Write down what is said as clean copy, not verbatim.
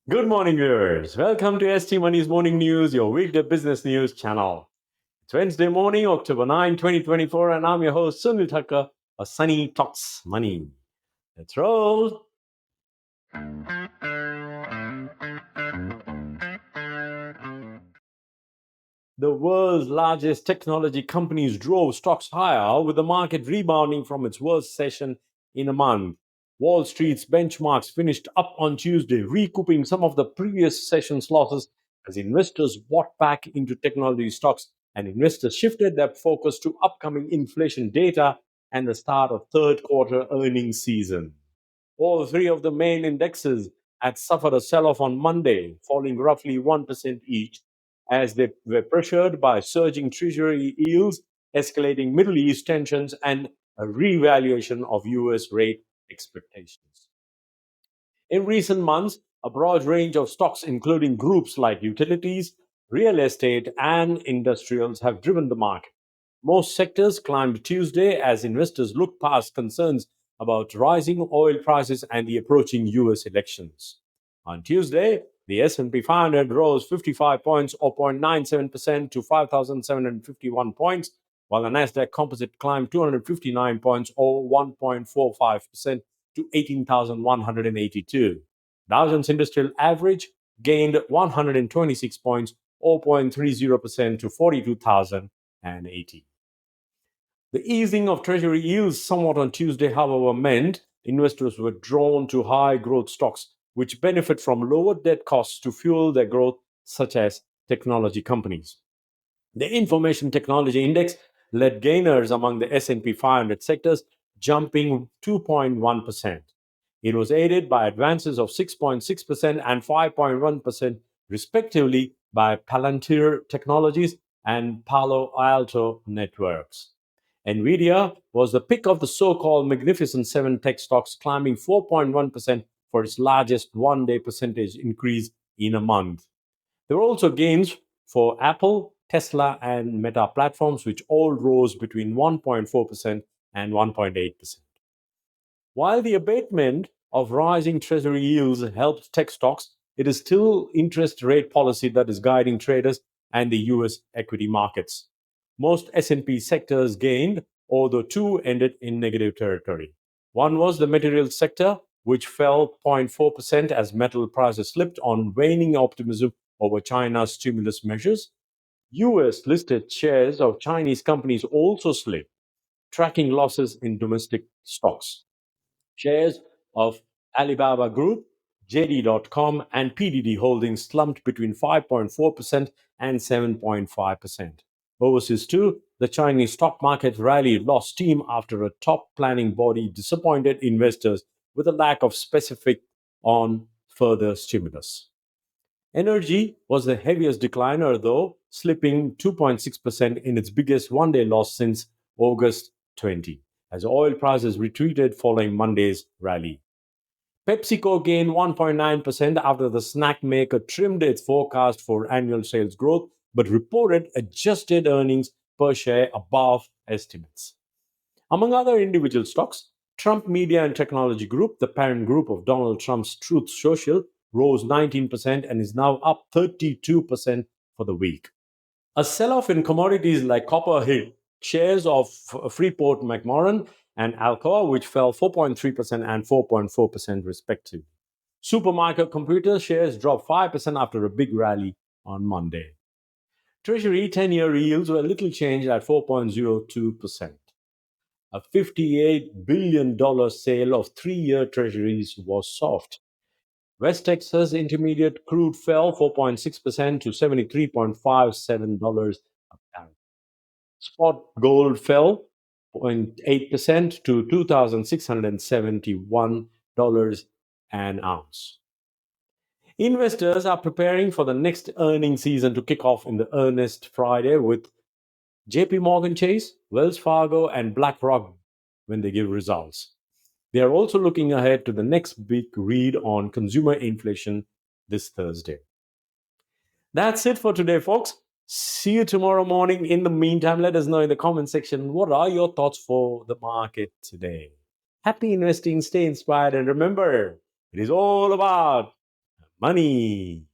Good morning, viewers. Welcome to ST Money's Morning News, your weekday business news channel. It's Wednesday morning, October 9, 2024, and I'm your host, Sunil Thakker, a Sunny Talks Money. Let's roll. The world's largest technology companies drove stocks higher, with the market rebounding from its worst session in a month. Wall Street's benchmarks finished up on Tuesday, recouping some of the previous session's losses as investors bought back into technology stocks and investors shifted their focus to upcoming inflation data and the start of third quarter earnings season. All three of the main indexes had suffered a sell off on Monday, falling roughly 1% each, as they were pressured by surging treasury yields, escalating Middle East tensions, and a revaluation of US rate expectations. In recent months, a broad range of stocks, including groups like utilities, real estate, and industrials, have driven the market. Most sectors climbed Tuesday as investors looked past concerns about rising oil prices and the approaching US elections. On Tuesday, the S&P 500 rose 55 points or 0.97% to 5,751 points, while the Nasdaq Composite climbed 259 points or 1.45% to 18,182. Dow Jones Industrial Average gained 126 points or 0.30% to 42,080. The easing of Treasury yields somewhat on Tuesday, however, meant investors were drawn to high growth stocks, which benefit from lower debt costs to fuel their growth, such as technology companies. The Information Technology Index led gainers among the S&P 500 sectors, jumping 2.1%. It was aided by advances of 6.6% and 5.1%, respectively, by Palantir Technologies and Palo Alto Networks. Nvidia was the pick of the so-called Magnificent Seven tech stocks, climbing 4.1% for its largest one-day percentage increase in a month. There were also gains for Apple, Tesla, and Meta platforms, which all rose between 1.4% and 1.8%. While the abatement of rising treasury yields helped tech stocks, it is still interest rate policy that is guiding traders and the US equity markets. Most S&P sectors gained, although two ended in negative territory. One was the materials sector, which fell 0.4% as metal prices slipped on waning optimism over China's stimulus measures. US listed shares of Chinese companies also slipped, tracking losses in domestic stocks. Shares of Alibaba Group, JD.com, and PDD Holdings slumped between 5.4% and 7.5%. Overseas, too, the Chinese stock market rally lost steam after a top planning body disappointed investors with a lack of specific on further stimulus. Energy was the heaviest decliner, though, slipping 2.6% in its biggest one day loss since August 20, as oil prices retreated following Monday's rally. PepsiCo gained 1.9% after the snack maker trimmed its forecast for annual sales growth but reported adjusted earnings per share above estimates. Among other individual stocks, Trump Media and Technology Group, the parent group of Donald Trump's Truth Social, rose 19% and is now up 32% for the week. A sell off in commodities like copper hit shares of Freeport McMoran and Alcoa, which fell 4.3% and 4.4% respectively. Supermarket computer shares dropped 5% after a big rally on Monday. Treasury 10-year yields were little changed at 4.02%. A $58 billion sale of 3-year treasuries was soft. West Texas Intermediate crude fell 4.6% to $73.57 a barrel. Spot gold fell 0.8% to $2,671 an ounce. Investors are preparing for the next earnings season to kick off in the earnest Friday with JP Morgan Chase, Wells Fargo, and BlackRock when they give results. They are also looking ahead to the next big read on consumer inflation this Thursday. That's it for today, folks. See you tomorrow morning. In the meantime, let us know in the comment section what are your thoughts for the market today. Happy investing, stay inspired, and remember, it is all about money.